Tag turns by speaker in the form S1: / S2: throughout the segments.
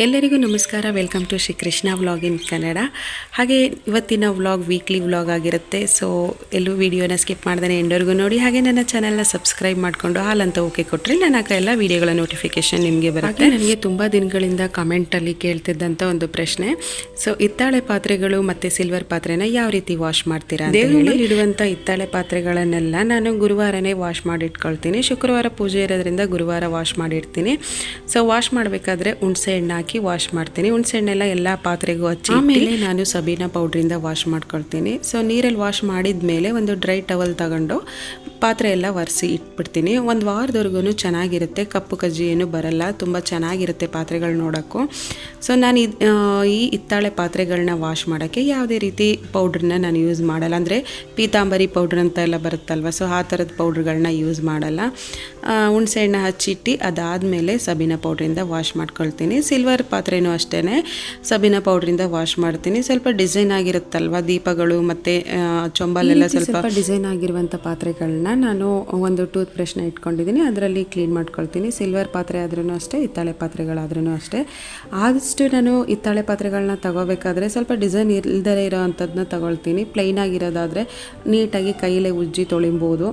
S1: ಎಲ್ಲರಿಗೂ ನಮಸ್ಕಾರ. Welcome to Shri Krishna vlog in Kannada. ಹಾಗೆ ಇವತ್ತಿನ ವ್ಲಾಗ್ ವೀಕ್ಲಿ ವ್ಲಾಗ್ ಆಗಿರುತ್ತೆ. ಸೊ ಎಲ್ಲೂ ವಿಡಿಯೋನ ಸ್ಕಿಪ್ ಮಾಡ್ದೇ ಎಂಡವರೆಗೂ ನೋಡಿ. ಹಾಗೆ ನನ್ನ ಚಾನಲ್ನ ಸಬ್ಸ್ಕ್ರೈಬ್ ಮಾಡಿಕೊಂಡು ಹಾಲ್ ಅಂತ ಓಕೆ ಕೊಟ್ಟರೆ ನನ್ನ ಹತ್ರ ಎಲ್ಲ ವೀಡಿಯೋಗಳ ನೋಟಿಫಿಕೇಶನ್ ನಿಮಗೆ ಬರುತ್ತೆ. ನನಗೆ ತುಂಬ ದಿನಗಳಿಂದ ಕಮೆಂಟಲ್ಲಿ ಕೇಳ್ತಿದ್ದಂಥ ಒಂದು ಪ್ರಶ್ನೆ, ಸೊ ಹಿತ್ತಾಳೆ ಪಾತ್ರೆಗಳು ಮತ್ತು ಸಿಲ್ವರ್ ಪಾತ್ರೆನ ಯಾವ ರೀತಿ ವಾಶ್ ಮಾಡ್ತೀರಾ? ದೇವರಲ್ಲಿ ಇಡುವಂಥ ಹಿತ್ತಾಳೆ ಪಾತ್ರೆಗಳನ್ನೆಲ್ಲ ನಾನು ಗುರುವಾರನೇ ವಾಶ್ ಮಾಡಿಟ್ಕೊಳ್ತೀನಿ. ಶುಕ್ರವಾರ ಪೂಜೆ ಇರೋದ್ರಿಂದ ಗುರುವಾರ ವಾಶ್ ಮಾಡಿಡ್ತೀನಿ. ಸೊ ವಾಶ್ ಮಾಡಬೇಕಾದ್ರೆ ಹುಣಸೆ ಎಣ್ಣೆ ಹಾಕಿ ವಾಶ್ ಮಾಡ್ತೀನಿ. ಹುಣಸೆಹಣ್ಣೆಲ್ಲ ಎಲ್ಲ ಪಾತ್ರೆಗೂ ಹಚ್ಚಿ ಆಮೇಲೆ ನಾನು ಸಬೀನಾ ಪೌಡ್ರಿಂದ ವಾಶ್ ಮಾಡ್ಕೊಳ್ತೀನಿ. ಸೊ ನೀರಲ್ಲಿ ವಾಶ್ ಮಾಡಿದ ಮೇಲೆ ಒಂದು ಡ್ರೈ ಟವಲ್ ತಗೊಂಡು ಪಾತ್ರೆ ಎಲ್ಲ ಒರೆಸಿ ಇಟ್ಬಿಡ್ತೀನಿ. ಒಂದು ವಾರದವರೆಗೂ ಚೆನ್ನಾಗಿರುತ್ತೆ, ಕಪ್ಪು ಕಜ್ಜಿ ಏನು ಬರಲ್ಲ, ತುಂಬ ಚೆನ್ನಾಗಿರುತ್ತೆ ಪಾತ್ರೆಗಳು ನೋಡೋಕ್ಕೂ. ಸೊ ನಾನು ಈ ಹಿತ್ತಾಳೆ ಪಾತ್ರೆಗಳನ್ನ ವಾಶ್ ಮಾಡೋಕ್ಕೆ ಯಾವುದೇ ರೀತಿ ಪೌಡ್ರನ್ನ ನಾನು ಯೂಸ್ ಮಾಡಲ್ಲ. ಅಂದರೆ ಪೀತಾಂಬರಿ ಪೌಡ್ರ್ ಅಂತ ಎಲ್ಲ ಬರುತ್ತಲ್ವ, ಸೊ ಆ ಥರದ ಪೌಡ್ರ್ಗಳನ್ನ ಯೂಸ್ ಮಾಡಲ್ಲ. ಹುಣಸೆ ಹಣ್ಣು ಹಚ್ಚಿಟ್ಟು ಅದಾದಮೇಲೆ ಸಬೀನಾ ಪೌಡ್ರಿಂದ ವಾಶ್ ಮಾಡ್ಕೊಳ್ತೀನಿ. ಸಿಲ್ವರ್ ಪಾತ್ರೆನೂ ಅಷ್ಟೇ ಸಬೀನಾ ಪೌಡ್ರಿಂದ ವಾಶ್ ಮಾಡ್ತೀನಿ. ಸ್ವಲ್ಪ ಡಿಸೈನ್ ಆಗಿರುತ್ತಲ್ವ ದೀಪಗಳು ಮತ್ತು ಚೊಂಬಲೆಲ್ಲ ಸ್ವಲ್ಪ ಡಿಸೈನ್ ಆಗಿರುವಂಥ ಪಾತ್ರೆಗಳನ್ನ ನಾನು ಒಂದು ಟೂತ್ ಬ್ರಷ್ನ ಇಟ್ಕೊಂಡಿದ್ದೀನಿ, ಅದರಲ್ಲಿ ಕ್ಲೀನ್ ಮಾಡ್ಕೊಳ್ತೀನಿ. ಸಿಲ್ವರ್ ಪಾತ್ರೆ ಆದ್ರೂ ಅಷ್ಟೇ, ಹಿತ್ತಾಳೆ ಪಾತ್ರೆಗಳಾದ್ರೂ ಅಷ್ಟೇ. ಆದಷ್ಟು ನಾನು ಹಿತ್ತಾಳೆ ಪಾತ್ರೆಗಳನ್ನ ತಗೋಬೇಕಾದ್ರೆ ಸ್ವಲ್ಪ ಡಿಸೈನ್ ಇಲ್ದೇ ಇರೋ ಅಂಥದ್ದನ್ನ ತಗೊಳ್ತೀನಿ. ಪ್ಲೈನ್ ಆಗಿರೋದಾದರೆ ನೀಟಾಗಿ ಕೈಯಲ್ಲೇ ಉಜ್ಜಿ ತೊಳಿಬೋದು.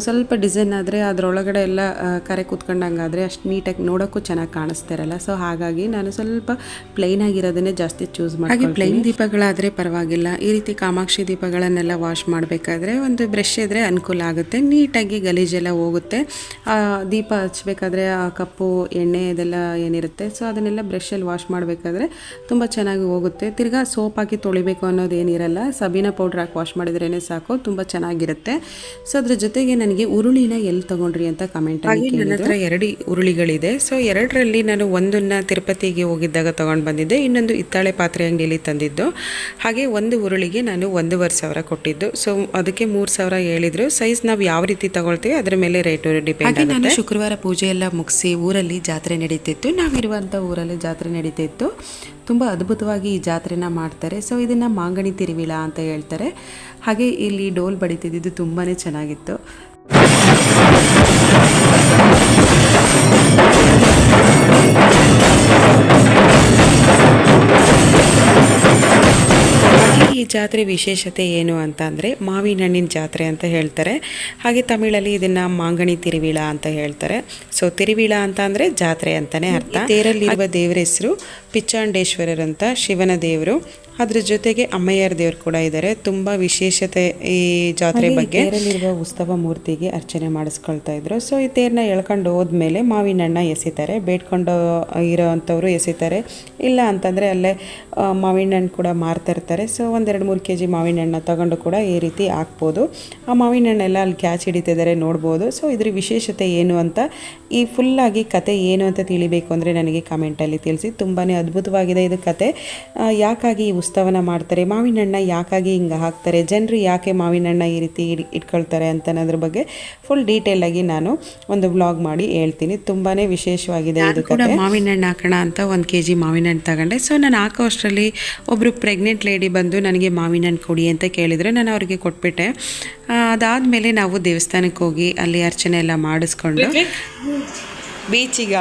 S1: ಸ್ವಲ್ಪ ಡಿಸೈನ್ ಆದರೆ ಅದರೊಳಗಡೆ ಎಲ್ಲ ಕರೆ ಕೂತ್ಕೊಂಡಂಗಾದರೆ ಅಷ್ಟು ನೀಟಾಗಿ ನೋಡೋಕ್ಕೂ ಚೆನ್ನಾಗಿ ಕಾಣಿಸ್ತಿರಲ್ಲ. ಸೊ ಹಾಗಾಗಿ ನಾನು ಸ್ವಲ್ಪ ಪ್ಲೈನ್ ಆಗಿರೋದನ್ನೇ ಜಾಸ್ತಿ ಚೂಸ್ ಮಾಡಿ. ಹಾಗೆ ಪ್ಲೈನ್ ದೀಪಗಳಾದರೆ ಪರವಾಗಿಲ್ಲ. ಈ ರೀತಿ ಕಾಮಾಕ್ಷಿ ದೀಪಗಳನ್ನೆಲ್ಲ ವಾಶ್ ಮಾಡಬೇಕಾದ್ರೆ ಒಂದು ಬ್ರಷ್ ಇದ್ದರೆ ಅನುಕೂಲ ಆಗುತ್ತೆ, ನೀಟಾಗಿ ಗಲೀಜೆಲ್ಲ ಹೋಗುತ್ತೆ. ದೀಪ ಹಚ್ಚಬೇಕಾದ್ರೆ ಆ ಕಪ್ಪು ಎಣ್ಣೆ ಇದೆಲ್ಲ ಏನಿರುತ್ತೆ, ಸೊ ಅದನ್ನೆಲ್ಲ ಬ್ರಷಲ್ಲಿ ವಾಶ್ ಮಾಡಬೇಕಾದ್ರೆ ತುಂಬ ಚೆನ್ನಾಗಿ ಹೋಗುತ್ತೆ. ತಿರ್ಗಾ ಸೋಪ್ ಹಾಕಿ ತೊಳಿಬೇಕು ಅನ್ನೋದೇನಿರಲ್ಲ, ಸಬೀನಾ ಪೌಡ್ರ್ ಹಾಕಿ ವಾಶ್ ಮಾಡಿದ್ರೇ ಸಾಕು, ತುಂಬ ಚೆನ್ನಾಗಿರುತ್ತೆ. ಸೊ ಅದ್ರ ಜೊತೆಗೆ ನನಗೆ ಉರುಳಿನ ಎಲ್ಲಿ ತೊಗೊಂಡ್ರಿ ಅಂತ ಕಮೆಂಟ್ ಆಗಿ. ನನ್ನ ಹತ್ರ 2 ಉರುಳಿಗಳಿದೆ. ಸೊ 2ರಲ್ಲಿ ನಾನು ಒಂದನ್ನು ತಿರುಪತಿಗೆ ಹೋಗಿದ್ದಾಗ ತೊಗೊಂಡು ಬಂದಿದ್ದೆ, ಇನ್ನೊಂದು ಹಿತ್ತಾಳೆ ಪಾತ್ರೆ ಅಂಗಡಿಯಲ್ಲಿ ತಂದಿದ್ದು. ಹಾಗೆ ಒಂದು ಉರುಳಿಗೆ ನಾನು 1,500 ಕೊಟ್ಟಿದ್ದು. ಸೊ ಅದಕ್ಕೆ 3,000 ಹೇಳಿದ್ರು. ಸೈಜ್ ನಾವು ಯಾವ ರೀತಿ ತಗೊಳ್ತೀವಿ ಅದರ ಮೇಲೆ ರೇಟು ಡಿಪೆಂಡ್ ಆಗುತ್ತೆ. ನಾನು ಶುಕ್ರವಾರ ಪೂಜೆ ಎಲ್ಲ ಮುಗಿಸಿ ಊರಲ್ಲಿ ಜಾತ್ರೆ ನಡೀತಿತ್ತು, ನಾವಿರುವಂಥ ಊರಲ್ಲಿ ಜಾತ್ರೆ ನಡೀತಿತ್ತು. ತುಂಬ ಅದ್ಭುತವಾಗಿ ಈ ಜಾತ್ರೆನ ಮಾಡ್ತಾರೆ. ಸೊ ಇದನ್ನು ಮಾಂಗಣಿ ತಿರುವಿಳ ಅಂತ ಹೇಳ್ತಾರೆ. ಹಾಗೆ ಇಲ್ಲಿ ಡೋಲ್ ಬಡಿತಿದ್ದು ತುಂಬಾ ಚೆನ್ನಾಗಿತ್ತು. ಈ ಜಾತ್ರೆ ವಿಶೇಷತೆ ಏನು ಅಂತ ಅಂದರೆ ಮಾವಿನ ಹಣ್ಣಿನ ಜಾತ್ರೆ ಅಂತ ಹೇಳ್ತಾರೆ. ಹಾಗೆ ತಮಿಳಲ್ಲಿ ಇದನ್ನು ಮಾಂಗಣಿ ತಿರುವಿಳ ಅಂತ ಹೇಳ್ತಾರೆ. ಸೊ ತಿರುವಿಳ ಅಂತ ಅಂದರೆ ಜಾತ್ರೆ ಅಂತಲೇ ಅರ್ಥ. ತೇರಲ್ಲಿರುವ ದೇವರ ಹೆಸರು ಪಿಚ್ಚಾಂಡೇಶ್ವರರಂತ ಶಿವನ ದೇವರು. ಅದ್ರ ಜೊತೆಗೆ ಅಮ್ಮಯ್ಯರ ದೇವರು ಕೂಡ ಇದ್ದಾರೆ. ತುಂಬ ವಿಶೇಷತೆ ಈ ಜಾತ್ರೆ ಬಗ್ಗೆ. ತೇರಲ್ಲಿರುವ ಉತ್ಸವ ಮೂರ್ತಿಗೆ ಅರ್ಚನೆ ಮಾಡಿಸ್ಕೊಳ್ತಾ ಇದ್ರು. ಸೊ ಈ ತೇರನ್ನ ಎಳ್ಕೊಂಡು ಹೋದ್ಮೇಲೆ ಮಾವಿನ ಹಣ್ಣ ಎಸಿತಾರೆ. ಬೇಡ್ಕೊಂಡು ಇರೋವಂಥವ್ರು ಎಸಿತಾರೆ, ಇಲ್ಲ ಅಂತಂದರೆ ಅಲ್ಲೇ ಮಾವಿನ ಹಣ್ಣು ಕೂಡ ಮಾರ್ತಾ ಇರ್ತಾರೆ. ಸೊ 1-2-3 kg ಮಾವಿನ ಹಣ್ಣು ತಗೊಂಡು ಕೂಡ ಈ ರೀತಿ ಹಾಕ್ಬೋದು. ಆ ಮಾವಿನ ಹಣ್ಣೆಲ್ಲ ಅಲ್ಲಿ ಕ್ಯಾಚ್ ಹಿಡಿತಿದ್ದಾರೆ ನೋಡ್ಬೋದು. ಸೊ ಇದ್ರ ವಿಶೇಷತೆ ಏನು ಅಂತ, ಈ ಫುಲ್ಲಾಗಿ ಕತೆ ಏನು ಅಂತ ತಿಳಿಬೇಕು ಅಂದರೆ ನನಗೆ ಕಮೆಂಟಲ್ಲಿ ತಿಳಿಸಿ. ತುಂಬಾ ಅದ್ಭುತವಾಗಿದೆ ಇದು ಕತೆ. ಯಾಕಾಗಿ ಈ ಉತ್ಸವನ ಮಾಡ್ತಾರೆ, ಮಾವಿನ ಹಣ್ಣ ಯಾಕಾಗಿ ಹಿಂಗೆ ಹಾಕ್ತಾರೆ, ಜನರು ಯಾಕೆ ಮಾವಿನ ಹಣ್ಣ ಈ ರೀತಿ ಇಟ್ಕೊಳ್ತಾರೆ ಅಂತ ಅನ್ನೋದ್ರ ಬಗ್ಗೆ ಫುಲ್ ಡೀಟೇಲ್ ಆಗಿ ನಾನು ಒಂದು ವ್ಲಾಗ್ ಮಾಡಿ ಹೇಳ್ತೀನಿ. ತುಂಬಾ ವಿಶೇಷವಾಗಿದೆ ಇದು ಕತೆ. ಮಾವಿನ ಹಣ್ಣು ಹಾಕೋಣ ಅಂತ 1 kg ಮಾವಿನ ಹಣ್ಣು ತಗೊಂಡೆ. ಸೊ ನಾನು ಹಾಕೋ ಅಷ್ಟರಲ್ಲಿ ಒಬ್ಬರು ಪ್ರೆಗ್ನೆಂಟ್ ಲೇಡಿ ಬಂದು ನನಗೆ ಮಾವಿನ ಹಣ್ಣು ಕೊಡಿ ಅಂತ ಕೇಳಿದರೆ ನಾನು ಅವ್ರಿಗೆ ಕೊಟ್ಬಿಟ್ಟೆ. ಅದಾದಮೇಲೆ ನಾವು ದೇವಸ್ಥಾನಕ್ಕೆ ಹೋಗಿ ಅಲ್ಲಿ ಅರ್ಚನೆ ಎಲ್ಲ ಮಾಡಿಸ್ಕೊಂಡು ಬೀಚಿಗೆ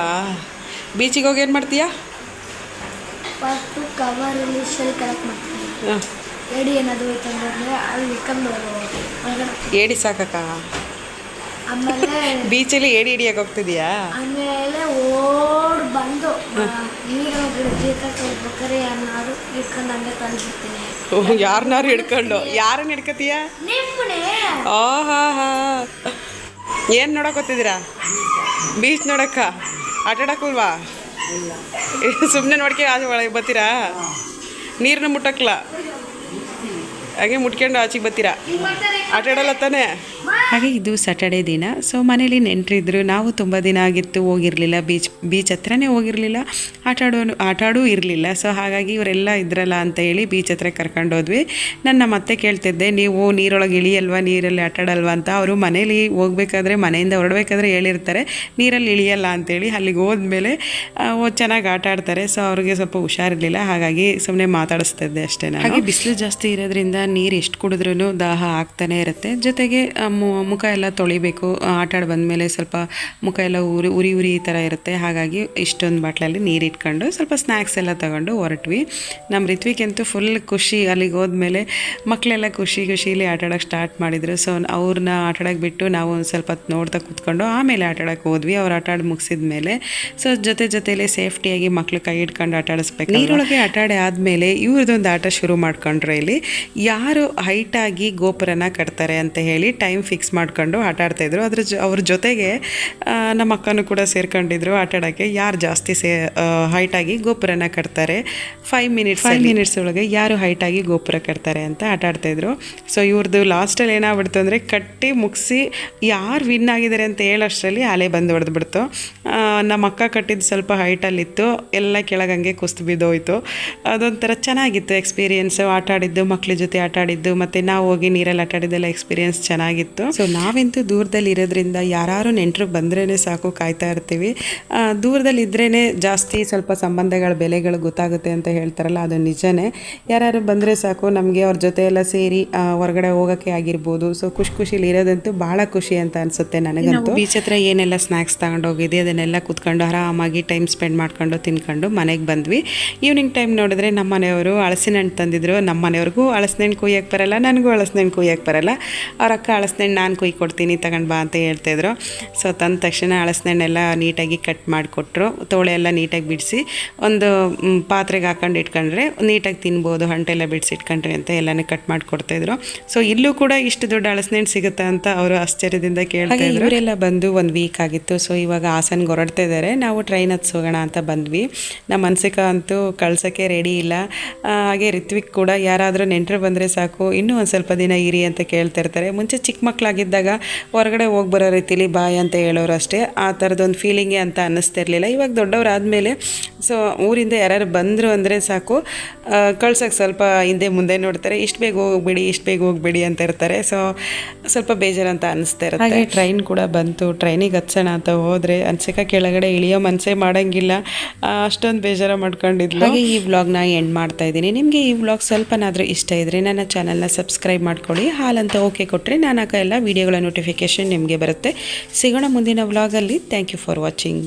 S1: ಹೋಗಿ ಏನು ಮಾಡ್ತೀಯಾ?
S2: ಫಸ್ಟು ಕವರಲ್ಲಿ ಶೆಲ್ ಕಲೆಕ್ಟ್ ಮಾಡ್ತೀನಿ. ಏಡಿ ಏನಾದರೂ ಐತಂದ್ರೆ ಅಲ್ಲಿ ಇಟ್ಕೊಂಡು
S1: ಏಡಿ ಸಾಕಕ್ಕ.
S2: ಆಮೇಲೆ
S1: ಬೀಚಲ್ಲಿ ಏಡಿ ಹಿಡಿಯಕ್ಕೆ ಹೋಗ್ತಿದ್ಯಾ?
S2: ಆಮೇಲೆ ಓಡ್ ಬಂದು ನೀರು ಗಿಡಕ್ಕೆ ಹೋಗ್ಬೇಕಾದ್ರೆ ಯಾರನ್ನಾರು ಇಟ್ಕೊಂಡು ಹಂಗೆ ತಂದಿರ್ತೀನಿ.
S1: ಯಾರನ್ನಾರು ಹಿಡ್ಕೊಂಡು? ಯಾರನ್ನ ಹಿಡ್ಕೊತೀಯ?
S2: ನಿಮ್ಮನೆ.
S1: ಹಾ ಏನು ನೋಡಕ್ಕೆ ಹೋಗ್ತಿದ್ದೀರಾ? ಬೀಚ್ ನೋಡಕ್ಕ? ಆಟ ಆಡಕ್ಕಲ್ವಾ? ಸುಮ್ಮನೆ ನೋಡ್ಕೆ ಒಳಗೆ ಬರ್ತೀರಾ? ನೀರನ್ನ ಮುಟ್ಟಕ್ಲ, ಹಾಗೆ ಮುಟ್ಕೊಂಡು ಆಚೆಗೆ ಬರ್ತೀರಾ? ಆಟ ಆಡಲ್ಲ ತಾನೇ? ಹಾಗೆ ಇದು ಸ್ಯಾಟರ್ಡೇ ದಿನ. ಸೊ ಮನೇಲಿ ನೆಂಟರಿದ್ರು. ನಾವು ತುಂಬ ದಿನ ಆಗಿತ್ತು ಹೋಗಿರಲಿಲ್ಲ, ಬೀಚ್ ಹತ್ರನೇ ಹೋಗಿರಲಿಲ್ಲ, ಆಟಾಡೂ ಇರಲಿಲ್ಲ. ಸೊ ಹಾಗಾಗಿ ಇವರೆಲ್ಲ ಇದ್ರಲ್ಲ ಅಂತ ಹೇಳಿ ಬೀಚ್ ಹತ್ರ ಕರ್ಕೊಂಡೋದ್ವಿ. ನನ್ನ ಮತ್ತೆ ಕೇಳ್ತಿದ್ದೆ, ನೀವು ನೀರೊಳಗೆ ಇಳಿಯಲ್ವಾ, ನೀರಲ್ಲಿ ಆಟಾಡಲ್ವಾ ಅಂತ. ಅವರು ಮನೇಲಿ ಹೋಗ್ಬೇಕಾದ್ರೆ, ಮನೆಯಿಂದ ಹೊರಡಬೇಕಾದ್ರೆ ಹೇಳಿರ್ತಾರೆ ನೀರಲ್ಲಿ ಇಳಿಯಲ್ಲ ಅಂತೇಳಿ. ಅಲ್ಲಿಗೆ ಹೋದ್ಮೇಲೆ ಚೆನ್ನಾಗಿ ಆಟ ಆಡ್ತಾರೆ. ಸೊ ಅವ್ರಿಗೆ ಸ್ವಲ್ಪ ಹುಷಾರಿರಲಿಲ್ಲ, ಹಾಗಾಗಿ ಸುಮ್ಮನೆ ಮಾತಾಡಿಸ್ತಿದ್ದೆ ಅಷ್ಟೇ. ಹಾಗೆ ಬಿಸಿಲು ಜಾಸ್ತಿ ಇರೋದ್ರಿಂದ ನೀರು ಎಷ್ಟು ಕುಡಿದ್ರೂ ದಾಹ ಆಗ್ತಾನೆ ಇರುತ್ತೆ. ಜೊತೆಗೆ ಮುಖ ಎಲ್ಲ ತೊಳಿಬೇಕು. ಆಟ ಆಡಿ ಬಂದಮೇಲೆ ಸ್ವಲ್ಪ ಮುಖ ಎಲ್ಲ ಉರಿ ಈ ಥರ ಇರುತ್ತೆ. ಹಾಗಾಗಿ ಇಷ್ಟೊಂದು ಬಾಟ್ಲಲ್ಲಿ ನೀರು ಇಟ್ಕೊಂಡು ಸ್ವಲ್ಪ ಸ್ನ್ಯಾಕ್ಸ್ ಎಲ್ಲ ತೊಗೊಂಡು ಹೊರಟ್ವಿ. ನಮ್ಮ ರಿತ್ವಿಕಂತೂ ಫುಲ್ ಖುಷಿ. ಅಲ್ಲಿಗೆ ಹೋದ್ಮೇಲೆ ಮಕ್ಕಳೆಲ್ಲ ಖುಷಿಲಿ ಆಟ ಆಡೋಕ್ಕೆ ಸ್ಟಾರ್ಟ್ ಮಾಡಿದರು. ಸೊ ಅವ್ರನ್ನ ಆಟ ಆಡೋಕ್ಕೆ ಬಿಟ್ಟು ನಾವು ಒಂದು ಸ್ವಲ್ಪ ಹೊತ್ತು ನೋಡ್ತಾ ಕೂತ್ಕೊಂಡು ಆಮೇಲೆ ಆಟ ಆಡೋಕ್ಕೆ ಹೋದ್ವಿ. ಅವ್ರು ಆಟ ಆಡಿ ಮುಗಿಸಿದ ಮೇಲೆ ಸೊ ಜೊತೆಲಿ ಸೇಫ್ಟಿಯಾಗಿ ಮಕ್ಕಳು ಕೈ ಹಿಡ್ಕೊಂಡು ಆಟ ಆಡಿಸ್ಬೇಕು. ನೀರೊಳಗೆ ಆಟ ಆಡಿ ಆದಮೇಲೆ ಇವ್ರದ್ದೊಂದು ಆಟ ಶುರು ಮಾಡ್ಕೊಂಡ್ರು. ಇಲ್ಲಿ ಯಾರು ಹೈಟಾಗಿ ಗೋಪುರನ ಕಟ್ತಾರೆ ಅಂತ ಹೇಳಿ ಟೈಮ್ ಫಿಕ್ಸ್ ಮಾಡ್ಕೊಂಡು ಆಟ ಆಡ್ತಾಯಿದ್ರು. ಅವ್ರ ಜೊತೆಗೆ ನಮ್ಮ ಅಕ್ಕನೂ ಕೂಡ ಸೇರ್ಕೊಂಡಿದ್ರು ಆಟ ಆಡೋಕ್ಕೆ. ಯಾರು ಜಾಸ್ತಿ ಹೈಟಾಗಿ ಗೋಪುರನ ಕಟ್ತಾರೆ 5 ಮಿನಿಟ್ಸ್ ಒಳಗೆ ಯಾರು ಹೈಟಾಗಿ ಗೋಪುರ ಕಟ್ತಾರೆ ಅಂತ ಆಟ ಆಡ್ತಾಯಿದ್ರು. ಸೊ ಇವ್ರದ್ದು ಲಾಸ್ಟಲ್ಲಿ ಏನಾಗ್ಬಿಡ್ತು ಅಂದರೆ ಕಟ್ಟಿ ಮುಗಿಸಿ ಯಾರು ವಿನ್ ಆಗಿದ್ದಾರೆ ಅಂತ ಹೇಳೋಷ್ಟರಲ್ಲಿ ಅಲೆ ಬಂದು ಹೊಡೆದ್ಬಿಡ್ತು. ನಮ್ಮ ಅಕ್ಕ ಕಟ್ಟಿದ್ದು ಸ್ವಲ್ಪ ಹೈಟಲ್ಲಿತ್ತು, ಎಲ್ಲ ಕೆಳಗಂಗೆ ಕುಸ್ತು ಬಿದ್ದೋಯ್ತು. ಅದೊಂಥರ ಚೆನ್ನಾಗಿತ್ತು ಎಕ್ಸ್ಪೀರಿಯೆನ್ಸು. ಆಟ ಆಡಿದ್ದು ಮಕ್ಳ ಜೊತೆ ಆಟ ಆಡಿದ್ದು ಮತ್ತು ನಾವು ಹೋಗಿ ನೀರಲ್ಲಿ ಆಟ ಆಡಿದ್ದೆಲ್ಲ ಎಕ್ಸ್ಪೀರಿಯೆನ್ಸ್ ಚೆನ್ನಾಗಿತ್ತು. ಸೊ ನಾವಂತೂ ದೂರದಲ್ಲಿ ಇರೋದ್ರಿಂದ ಯಾರು ನೆಂಟರು ಬಂದ್ರೇ ಸಾಕು ಕಾಯ್ತಾ ಇರ್ತೀವಿ. ದೂರದಲ್ಲಿ ಇದ್ರೇ ಜಾಸ್ತಿ ಸ್ವಲ್ಪ ಸಂಬಂಧಗಳ ಬೆಲೆಗಳು ಗೊತ್ತಾಗುತ್ತೆ ಅಂತ ಹೇಳ್ತಾರಲ್ಲ, ಅದು ನಿಜನೇ. ಯಾರು ಬಂದರೆ ಸಾಕು ನಮಗೆ ಅವ್ರ ಜೊತೆ ಎಲ್ಲ ಸೇರಿ ಹೊರಗಡೆ ಹೋಗೋಕ್ಕೆ ಆಗಿರ್ಬೋದು. ಸೊ ಖುಷಿಲಿ ಇರೋದಂತೂ ಭಾಳ ಖುಷಿ ಅಂತ ಅನಿಸುತ್ತೆ ನನಗಂತೂ. ಬೀಚ್ ಹತ್ರ ಏನೆಲ್ಲ ಸ್ನ್ಯಾಕ್ಸ್ ತಗೊಂಡೋಗಿದ್ದೆ ಅದನ್ನೆಲ್ಲ ಕೂತ್ಕೊಂಡು ಆರಾಮಾಗಿ ಟೈಮ್ ಸ್ಪೆಂಡ್ ಮಾಡ್ಕೊಂಡು ತಿನ್ಕೊಂಡು ಮನೆಗೆ ಬಂದ್ವಿ. ಈವ್ನಿಂಗ್ ಟೈಮ್ ನೋಡಿದ್ರೆ ನಮ್ಮ ಮನೆಯವರು ಹಲಸಿನ ಹಣ್ಣು ತಂದಿದ್ರು. ನಮ್ಮ ಮನೆಯವ್ರಿಗೂ ಹಲಸಿನ ಹಣ್ಣು ಕುಯ್ಯೋಕ್ಕೆ ಬರಲ್ಲ, ನನಗೂ ಹಲಸಿನ ಹಣ್ಣು ಕುಯ್ಯೋಕ್ಕೆ ಬರಲ್ಲ. ಅವ್ರ ಅಕ್ಕ ಹಲಸಿನ ಹಣ್ಣು ನಾನು ಕುಯ್ಯಿ ಕೊಡ್ತೀನಿ ತಗೊಂಡು ಬಾ ಅಂತ ಹೇಳ್ತಾಯಿದ್ರು. ಸೊ ತಂದ ತಕ್ಷಣ ಹಲಸಿನ ಹಣ್ಣೆಲ್ಲ ನೀಟಾಗಿ ಕಟ್ ಮಾಡಿಕೊಟ್ರು. ತೋಳೆ ಎಲ್ಲ ನೀಟಾಗಿ ಬಿಡಿಸಿ ಒಂದು ಪಾತ್ರೆಗೆ ಹಾಕೊಂಡು ಇಟ್ಕೊಂಡ್ರೆ ನೀಟಾಗಿ ತಿನ್ಬೋದು, ಹಂಟೆಲ್ಲ ಬಿಡಿಸಿ ಇಟ್ಕೊಂಡ್ರೆ ಅಂತ ಎಲ್ಲನೂ ಕಟ್ ಮಾಡಿಕೊಡ್ತಾಯಿದ್ರು. ಸೊ ಇಲ್ಲೂ ಕೂಡ ಇಷ್ಟು ದೊಡ್ಡ ಹಲಸಿನ ಹಣ್ಣು ಸಿಗುತ್ತಾ ಅಂತ ಅವರು ಆಶ್ಚರ್ಯದಿಂದ ಕೇಳ್ತಾ ಇದ್ರು. ಇವರೆಲ್ಲ ಬಂದು 1 ವೀಕ್ ಆಗಿತ್ತು. ಸೊ ಇವಾಗ ಹಾಸನ್ಗೆ ಹೊರಡ್ತಾ ಇದ್ದಾರೆ. ನಾವು ಟ್ರೈನ್ ಹತ್ಸೋಗೋಣ ಅಂತ ಬಂದ್ವಿ. ನಮ್ಮ ಮನ್ಸಿಕ ಅಂತೂ ಕಳ್ಸೋಕ್ಕೆ ರೆಡಿ ಇಲ್ಲ. ಹಾಗೆ ರಿತ್ವಿಕ್ ಕೂಡ ಯಾರಾದರೂ ನೆಂಟರು ಬಂದರೆ ಸಾಕು ಇನ್ನೂ ಒಂದು ಸ್ವಲ್ಪ ದಿನ ಇರಿ ಅಂತ ಕೇಳ್ತಿರ್ತಾರೆ. ಮುಂಚೆ ಚಿಕ್ಕ ಮಕ್ಕಳಾಗಿದ್ದಾಗ ಹೊರಗಡೆ ಹೋಗಿ ಬರೋ ರೀತಿಲಿ ಬಾಯ್ ಅಂತ ಹೇಳೋರು ಅಷ್ಟೇ. ಆ ಥರದೊಂದು ಫೀಲಿಂಗೇ ಅಂತ ಅನ್ನಿಸ್ತಿರ್ಲಿಲ್ಲ. ಇವಾಗ ದೊಡ್ಡವರಾದಮೇಲೆ ಸೊ ಊರಿಂದ ಯಾರು ಬಂದರು ಅಂದರೆ ಸಾಕು ಕಳ್ಸೋಕ್ಕೆ ಸ್ವಲ್ಪ ಹಿಂದೆ ಮುಂದೆ ನೋಡ್ತಾರೆ. ಇಷ್ಟು ಬೇಗ ಹೋಗ್ಬೇಡಿ ಅಂತ ಇರ್ತಾರೆ. ಸೊ ಸ್ವಲ್ಪ ಬೇಜಾರಂತ ಅನ್ನಿಸ್ತಾ ಇರುತ್ತೆ. ಹಾಗೆ ಟ್ರೈನ್ ಕೂಡ ಬಂತು. ಟ್ರೈನಿಗೆ ಹತ್ಸೋಣ ಅಂತ ಹೋದರೆ ಅನ್ಸಿಕ ಕೆಳಗಡೆ ಇಳಿಯೋ ಮನಸ್ಸೇ ಮಾಡೋಂಗಿಲ್ಲ, ಅಷ್ಟೊಂದು ಬೇಜಾರ ಮಾಡ್ಕೊಂಡಿದ್ಲು. ಹಾಗೆ ಈ ವ್ಲಾಗ್ನ ಎಂಡ್ ಮಾಡ್ತಾ ಇದ್ದೀನಿ. ನಿಮಗೆ ಈ ವ್ಲಾಗ್ ಸ್ವಲ್ಪನಾದರೂ ಇಷ್ಟ ಇದ್ದರೆ ನನ್ನ ಚಾನಲ್ನ ಸಬ್ಸ್ಕ್ರೈಬ್ ಮಾಡ್ಕೊಳ್ಳಿ. ಹಾಲಂತ ಓಕೆ ಕೊಟ್ಟರೆ ನಾನು ಹಾಕೋ ಎಲ್ಲ ವೀಡಿಯೋಗಳ ನೋಟಿಫಿಕೇಷನ್ ನಿಮಗೆ ಬರುತ್ತೆ. ಸಿಗೋಣ ಮುಂದಿನ ವ್ಲಾಗಲ್ಲಿ. Thank you for watching.